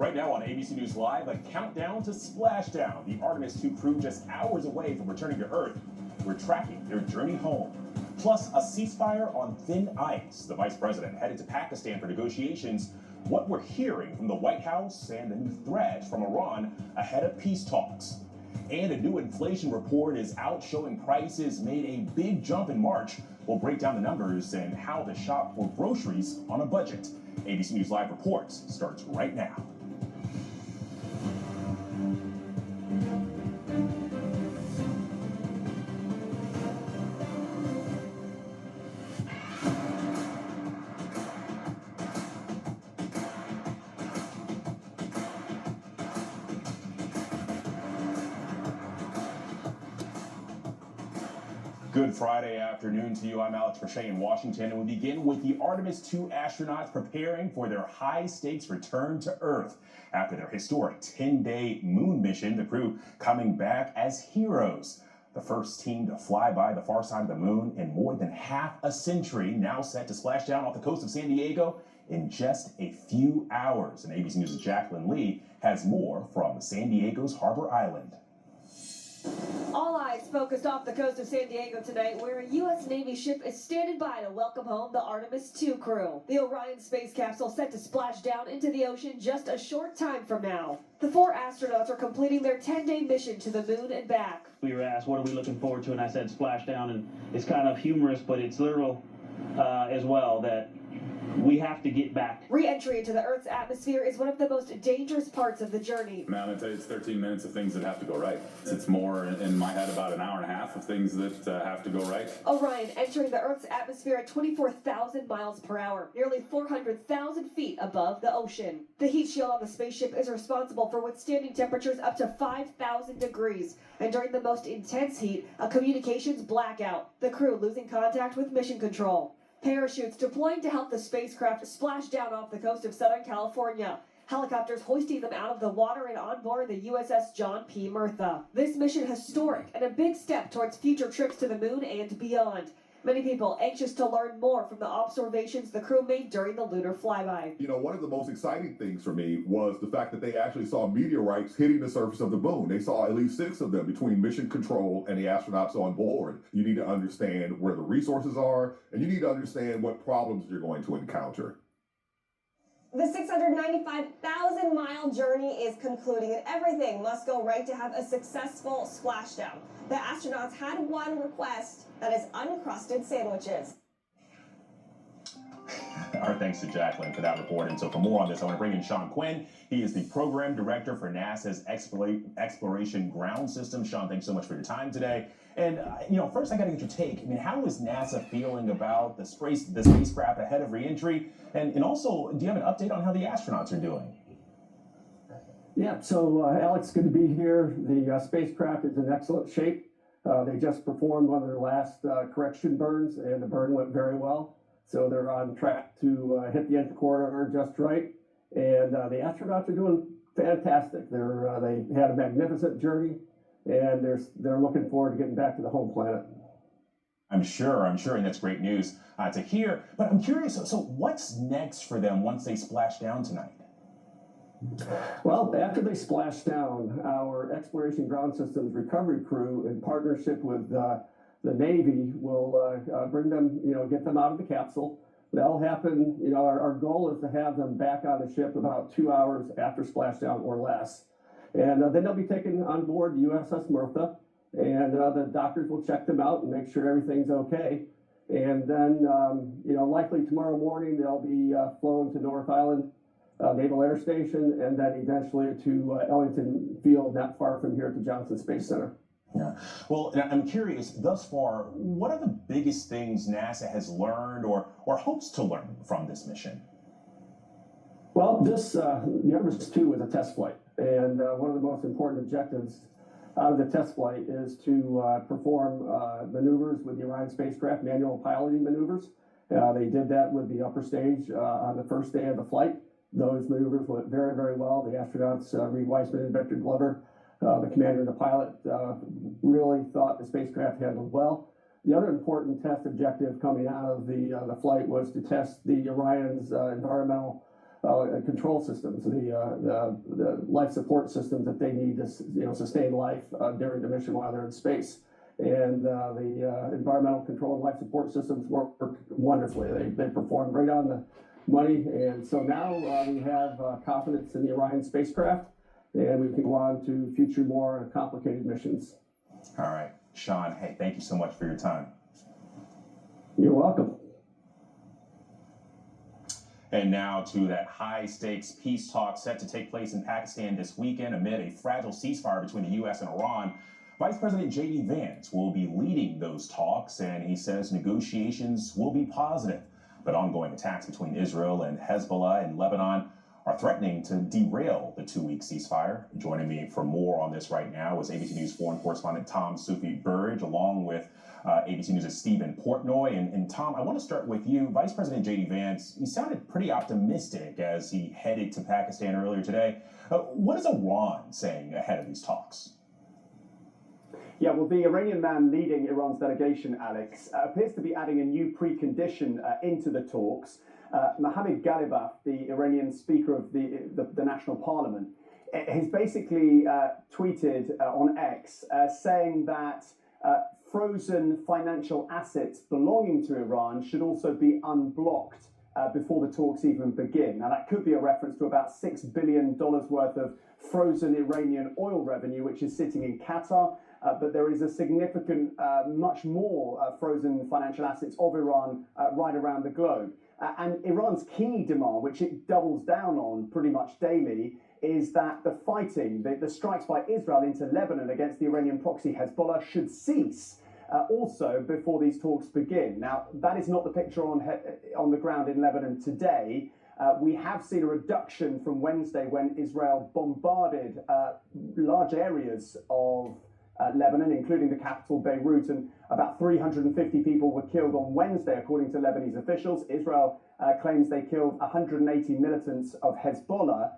Right now on ABC News Live, a countdown to splashdown. The Artemis II crew just hours away from returning to Earth. We're tracking their journey home. Plus, a ceasefire on thin ice. The vice president headed to Pakistan for negotiations. What we're hearing from the White House and the new threat from Iran ahead of peace talks. And a new inflation report is out showing prices made a big jump in March. We'll break down the numbers and how to shop for groceries on a budget. ABC News Live Reports starts right now. Good Friday afternoon to you. I'm Alex Roche in Washington, and we begin with the Artemis II astronauts preparing for their high-stakes return to Earth. After their historic 10-day moon mission, the crew coming back as heroes. The first team to fly by the far side of the moon in more than half a century, now set to splash down off the coast of San Diego in just a few hours. And ABC News' Jacqueline Lee has more from San Diego's Harbor Island. All eyes focused off the coast of San Diego tonight, where a U.S. Navy ship is standing by to welcome home the Artemis II crew. The Orion space capsule set to splash down into the ocean just a short time from now. The 4 astronauts are completing their 10-day mission to the moon and back. We were asked, what are we looking forward to? And I said, splash down. And it's kind of humorous, but it's literal as well, that we have to get back. Re-entry into the Earth's atmosphere is one of the most dangerous parts of the journey. Man, I'm going to tell you, it's 13 minutes of things that have to go right. It's more, in my head, about an hour and a half of things that have to go right. Orion entering the Earth's atmosphere at 24,000 miles per hour, nearly 400,000 feet above the ocean. The heat shield on the spaceship is responsible for withstanding temperatures up to 5,000 degrees. And during the most intense heat, a communications blackout, the crew losing contact with mission control. Parachutes deploying to help the spacecraft splash down off the coast of Southern California. Helicopters hoisting them out of the water and on board the USS John P. Murtha. This mission historic and a big step towards future trips to the moon and beyond. Many people anxious to learn more from the observations the crew made during the lunar flyby. You know, one of the most exciting things for me was the fact that they actually saw meteorites hitting the surface of the moon. They saw at least 6 of them between mission control and the astronauts on board. You need to understand where the resources are, and you need to understand what problems you're going to encounter. The 695,000-mile journey is concluding, and everything must go right to have a successful splashdown. The astronauts had one request, that is uncrusted sandwiches. Our thanks to Jacqueline for that report. And so for more on this, I want to bring in Sean Quinn. He is the program director for NASA's Exploration Ground System. Sean, thanks so much for your time today. And, first I got to get your take. I mean, how is NASA feeling about the spacecraft ahead of reentry? And also, do you have an update on how the astronauts are doing? Yeah, so Alex, good to be here. The spacecraft is in excellent shape. They just performed one of their last correction burns, and the burn went very well. So they're on track to hit the nth corridor just right. And the astronauts are doing fantastic. They had a magnificent journey, and they're looking forward to getting back to the home planet. I'm sure, and that's great news to hear. But I'm curious, so what's next for them once they splash down tonight? Well, after they splash down, our Exploration Ground Systems recovery crew, in partnership with the Navy, will bring them, get them out of the capsule. That'll happen, our goal is to have them back on the ship about 2 hours after splashdown or less. And then they'll be taken on board the USS Murtha, and the doctors will check them out and make sure everything's okay. And then, likely tomorrow morning, they'll be flown to North Island Naval Air Station, and then eventually to Ellington Field, not far from here at the Johnson Space Center. Yeah. Well, I'm curious, thus far, what are the biggest things NASA has learned or hopes to learn from this mission? Well, the Artemis II is a test flight, and one of the most important objectives out of the test flight is to perform maneuvers with the Orion spacecraft, manual piloting maneuvers. They did that with the upper stage on the first day of the flight. Those maneuvers went very, very well. The astronauts, Reed Weissman and Victor Glover, the commander and the pilot, really thought the spacecraft handled well. The other important test objective coming out of the flight was to test the Orion's environmental control systems, the life support systems that they need to sustain life during the mission while they're in space. And the environmental control and life support systems work wonderfully. They perform right on the money. And so now we have confidence in the Orion spacecraft, and we can go on to future more complicated missions. All right, Sean, hey, thank you so much for your time. You're welcome. And now to that high-stakes peace talk set to take place in Pakistan this weekend amid a fragile ceasefire between the U.S. and Iran. Vice President J.D. Vance will be leading those talks, and he says negotiations will be positive. But ongoing attacks between Israel and Hezbollah in Lebanon are threatening to derail the two-week ceasefire. Joining me for more on this right now is ABC News foreign correspondent Tom Sufi-Burge, along with ABC News' Stephen Portnoy. And Tom, I want to start with you. Vice President J.D. Vance, he sounded pretty optimistic as he headed to Pakistan earlier today. What is Iran saying ahead of these talks? Yeah, well, the Iranian man leading Iran's delegation, Alex, appears to be adding a new precondition into the talks. Mohammad Ghalibaf, the Iranian Speaker of the National Parliament, has basically tweeted on X saying that frozen financial assets belonging to Iran should also be unblocked before the talks even begin. Now, that could be a reference to about $6 billion worth of frozen Iranian oil revenue, which is sitting in Qatar. But there is a significant, much more frozen financial assets of Iran right around the globe. And Iran's key demand, which it doubles down on pretty much daily, is that the fighting, the strikes by Israel into Lebanon against the Iranian proxy Hezbollah should cease also before these talks begin. Now, that is not the picture on the ground in Lebanon today. We have seen a reduction from Wednesday when Israel bombarded large areas of Lebanon, including the capital Beirut, and about 350 people were killed on Wednesday, according to Lebanese officials. Israel claims they killed 180 militants of Hezbollah.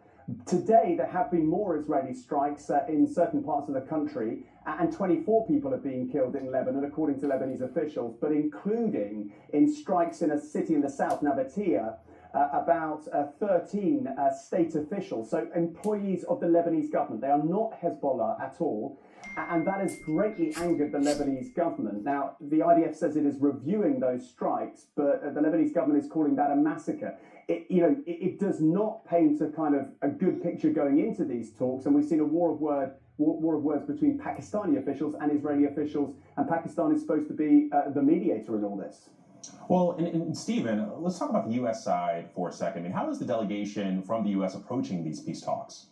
Today, there have been more Israeli strikes in certain parts of the country, and 24 people have been killed in Lebanon, according to Lebanese officials, but including in strikes in a city in the south, Nabatea, about 13 state officials, so employees of the Lebanese government. They are not Hezbollah at all. And that has greatly angered the Lebanese government. Now, the IDF says it is reviewing those strikes, but the Lebanese government is calling that a massacre. It does not paint a kind of a good picture going into these talks, and we've seen a war of words between Pakistani officials and Israeli officials, and Pakistan is supposed to be the mediator in all this. Well, and Stephen, let's talk about the U.S. side for a second. I mean, how is the delegation from the U.S. approaching these peace talks?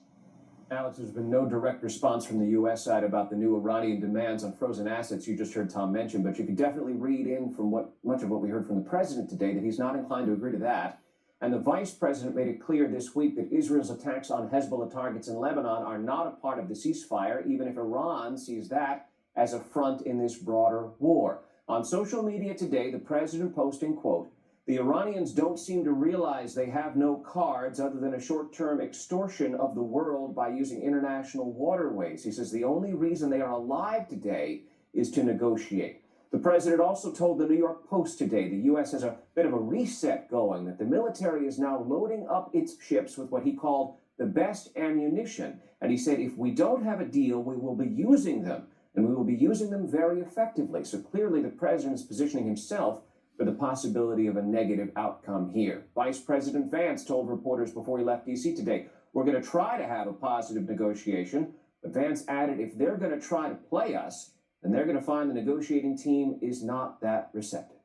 Alex, there's been no direct response from the U.S. side about the new Iranian demands on frozen assets you just heard Tom mention, but you could definitely read in from much of what we heard from the president today that he's not inclined to agree to that. And the vice president made it clear this week that Israel's attacks on Hezbollah targets in Lebanon are not a part of the ceasefire, even if Iran sees that as a front in this broader war. On social media today, the president posting, quote, "The Iranians don't seem to realize they have no cards other than a short-term extortion of the world by using international waterways." He says the only reason they are alive today is to negotiate. The president also told the New York Post today the U.S. has a bit of a reset going, that the military is now loading up its ships with what he called the best ammunition. And he said, if we don't have a deal, we will be using them, and we will be using them very effectively. So clearly the president is positioning himself for the possibility of a negative outcome here. Vice President Vance told reporters before he left D.C. today, we're going to try to have a positive negotiation. But Vance added, if they're going to try to play us, then they're going to find the negotiating team is not that receptive.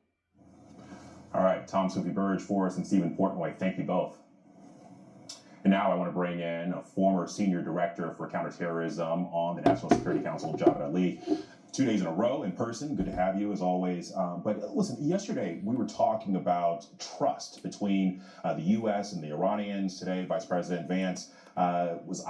All right, Tom Sufi-Burge for us and Stephen Portnoy, thank you both. And now I want to bring in a former senior director for counterterrorism on the National Security Council, Javed Ali. 2 days in a row in person. Good to have you as always. But listen, yesterday we were talking about trust between the U.S. and the Iranians. Today, Vice President Vance was